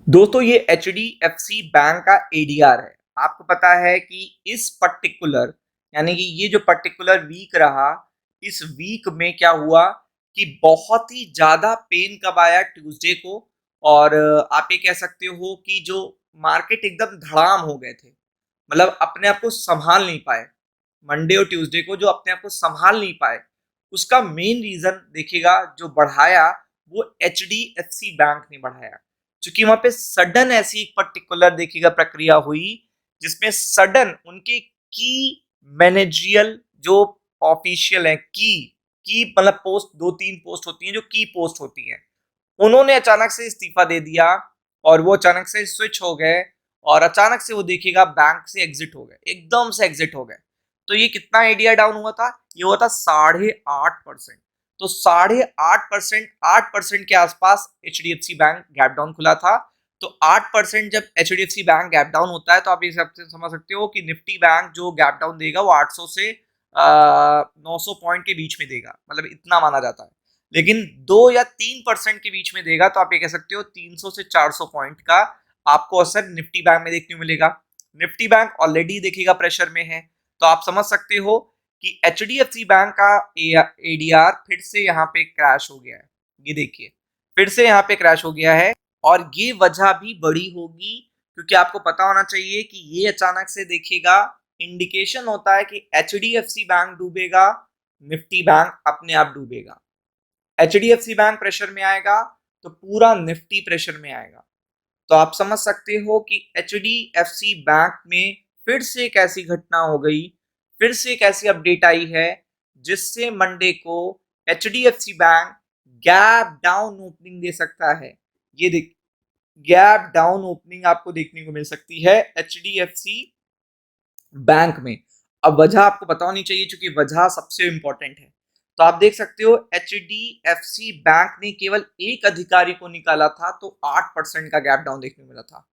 दोस्तों ये H D F C bank का एडीआर है। आपको पता है कि इस पर्टिकुलर यानी कि ये जो पर्टिकुलर वीक रहा, इस वीक में क्या हुआ कि बहुत ही ज्यादा पेन कब आया ट्यूसडे को। और आप ये कह सकते हो कि जो मार्केट एकदम धड़ाम हो गए थे, मतलब अपने आप को संभाल नहीं पाए। मंडे और ट्यूसडे को जो अपने आप को संभाल नहीं पाए, उसका मेन रीजन देखिएगा जो बढ़ाया वो H D F C bank ने बढ़ाया। क्योंकि वहां पे सडन ऐसी एक पर्टिकुलर देखिएगा प्रक्रिया हुई जिसमें सडन उनके की मैनेजरियल जो ऑफिशियल है, की मतलब पोस्ट, दो तीन पोस्ट होती हैं जो की पोस्ट होती हैं, उन्होंने अचानक से इस्तीफा दे दिया और वो अचानक से स्विच हो गए और अचानक से वो देखिएगा बैंक से एग्जिट हो गए, एकदम से एग्जिट हो गए। तो ये कितना एडीआर डाउन हुआ था? ये हुआ था 8.5%। तो 8.5%, 8% के आसपास H D F C bank gap down खुला था। तो 8% जब H D F C bank gap down होता है तो आप ये समझ सकते हो कि निफ्टी बैंक जो गैप डाउन देगा वो 800 से 900 पॉइंट के बीच में देगा, मतलब इतना माना जाता है। लेकिन 2 या 3% के बीच में देगा तो आप ये कह सकते हो 300 से 400 पॉइंट का आपको असर निफ्टी बैंक में देखने को मिलेगा। निफ्टी बैंक ऑलरेडी देखिएगा प्रेशर में है, तो आप समझ सकते हो कि H D F C bank का एडीआर फिर से यहाँ पे क्रैश हो गया है। ये देखिए, फिर से यहाँ पे क्रैश हो गया है और ये वजह भी बड़ी होगी क्योंकि आपको पता होना चाहिए कि ये अचानक से देखिएगा इंडिकेशन होता है कि H D F C bank डूबेगा, निफ्टी बैंक अपने आप डूबेगा। H D F C bank pressure में आएगा तो पूरा निफ्टी प्रेशर में आएगा। तो आप समझ सकते हो कि H D F C bank में फिर से एक ऐसी घटना हो गई, फिर से एक ऐसी अपडेट आई है जिससे मंडे को H D F C bank gap down opening दे सकता है। ये देख, गैप डाउन ओपनिंग आपको देखने को मिल सकती है H D F C bank में। अब वजह आपको पता होनी चाहिए क्योंकि वजह सबसे इंपॉर्टेंट है। तो आप देख सकते हो H D F C bank ने केवल एक अधिकारी को निकाला था तो 8% का गैप डाउन देखने को मिला था।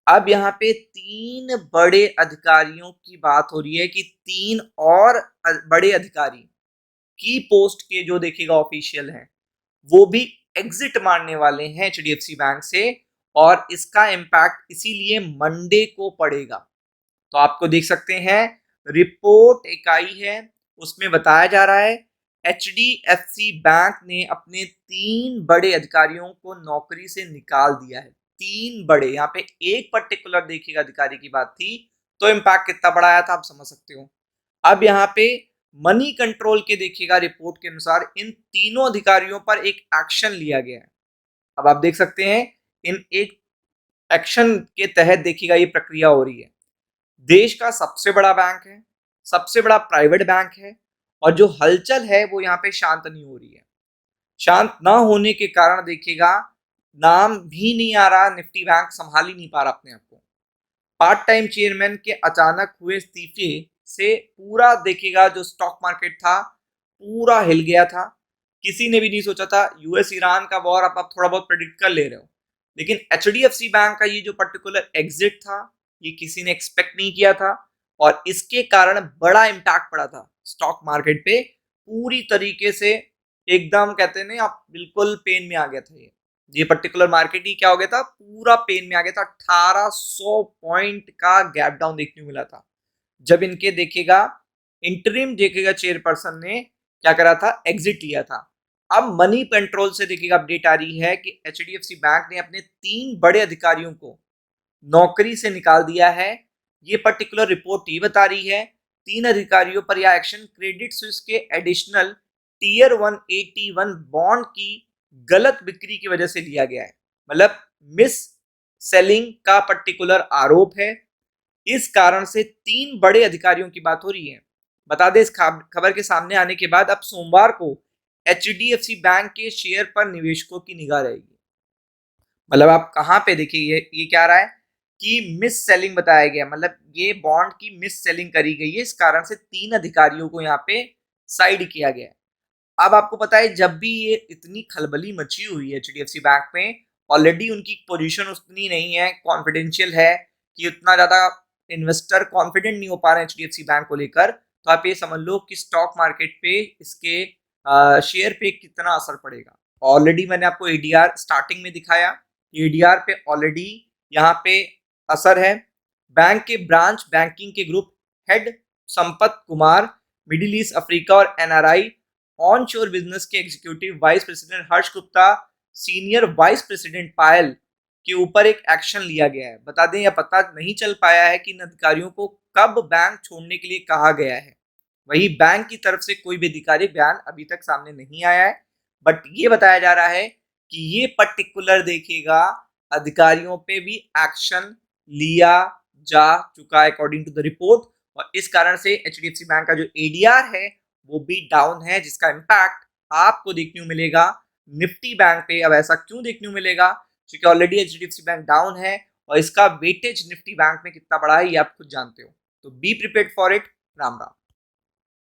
अब यहाँ पे तीन बड़े अधिकारियों की बात हो रही है कि तीन और बड़े अधिकारी की पोस्ट के जो देखिएगा ऑफिशियल हैं वो भी एग्जिट मारने वाले हैं H D F C bank से। और इसका इम्पैक्ट इसीलिए मंडे को पड़ेगा। तो आपको देख सकते हैं, रिपोर्ट इकाई है, उसमें बताया जा रहा है H D F C bank ने अपने तीन बड़े अधिकारियों को नौकरी से निकाल दिया है। तीन बड़े, यहाँ पे एक पर्टिकुलर देखिएगा अधिकारी की बात थी तो इम्पैक्ट कितना बड़ा आया था आप समझ सकते हो। अब यहाँ पे मनी कंट्रोल के देखिएगा रिपोर्ट के अनुसार इन तीनों अधिकारियों पर एक एक्शन लिया गया है। अब आप देख सकते हैं इन एक एक्शन के तहत देखिएगा ये प्रक्रिया हो रही है। देश का सबसे बड़ा बैंक है, सबसे बड़ा प्राइवेट बैंक है और जो हलचल है वो यहाँ पे शांत नहीं हो रही है। शांत ना होने के कारण देखिएगा नाम भी नहीं आ रहा, निफ्टी बैंक संभाल ही नहीं पा रहा अपने आप को। पार्ट टाइम चेयरमैन के अचानक हुए इस्तीफे से पूरा देखिएगा जो स्टॉक मार्केट था पूरा हिल गया था। किसी ने भी नहीं सोचा था, यूएस ईरान का वॉर आप थोड़ा बहुत प्रेडिक्ट कर ले रहे हो, लेकिन H D F C bank का ये जो पर्टिकुलर एग्जिट था ये किसी ने एक्सपेक्ट नहीं किया था और इसके कारण बड़ा इम्पैक्ट पड़ा था स्टॉक मार्केट पे। पूरी तरीके से एकदम कहते हैं ना आप, बिल्कुल पेन में आ गया था ये पर्टिकुलर मार्केट ही क्या हो गया था, पूरा पेन में आ गया था। 1800 पॉइंट का गैप डाउन देखने को मिला था जब इनके देखिएगा इंटरिम देखिएगा चेयरपर्सन ने क्या करा था, एग्जिट लिया था। अब मनी कंट्रोल से देखिएगा अपडेट आ रही है कि H D F C bank ने अपने तीन बड़े अधिकारियों को नौकरी से निकाल दिया है। ये पर्टिकुलर रिपोर्ट ये बता रही है तीन अधिकारियों पर यह एक्शन क्रेडिट स्विस के एडिशनल टीयर 181 बॉन्ड की गलत बिक्री की वजह से लिया गया है। मतलब मिस सेलिंग का पर्टिकुलर आरोप है। इस कारण से तीन बड़े अधिकारियों की बात हो रही है। बता दें, इस खबर के सामने आने के बाद अब सोमवार को H D F C bank के शेयर पर निवेशकों की निगाह रहेगी। मतलब आप कहां पे देखिए ये क्या रहा है कि मिस सेलिंग बताया गया, मतलब ये बॉन्ड की मिस सेलिंग करी गई है, इस कारण से तीन अधिकारियों को यहाँ पे साइड किया गया है। अब आपको पता है जब भी ये इतनी खलबली मची हुई है H D F C bank में, ऑलरेडी उनकी पोजीशन उतनी नहीं है, कॉन्फिडेंशियल है कि उतना ज्यादा इन्वेस्टर कॉन्फिडेंट नहीं हो पा रहे हैं H D F C bank को लेकर। तो आप ये समझ लो कि स्टॉक मार्केट पे इसके शेयर पे कितना असर पड़ेगा। ऑलरेडी मैंने आपको एडीआर स्टार्टिंग में दिखाया एडीआर पे ऑलरेडी यहाँ पे असर है। बैंक के ब्रांच बैंकिंग के group head Sampath Kumar, middle east Africa और एनआरआई ऑन शोर बिजनेस के executive vice president Harsh Gupta, senior vice president Payal के ऊपर एक एक्शन लिया गया है। बता दें, यह पता नहीं चल पाया है कि इन अधिकारियों को कब बैंक छोड़ने के लिए कहा गया है। वही बैंक की तरफ से कोई भी आधिकारिक बयान अभी तक सामने नहीं आया है, बट ये बताया जा रहा है कि ये पर्टिकुलर देखिएगा अधिकारियों पे भी एक्शन लिया जा चुका है अकॉर्डिंग टू द रिपोर्ट, और इस कारण से एचडीएफसी बैंक का जो एडीआर है वो भी डाउन है, जिसका इम्पैक्ट आपको देखने को मिलेगा निफ्टी बैंक पे। अब ऐसा क्यों देखने को मिलेगा? क्योंकि ऑलरेडी एचडीएफसी बैंक डाउन है और इसका वेटेज निफ्टी बैंक में कितना बड़ा है ये आप खुद जानते हो। तो be prepared for it. Ram Ram.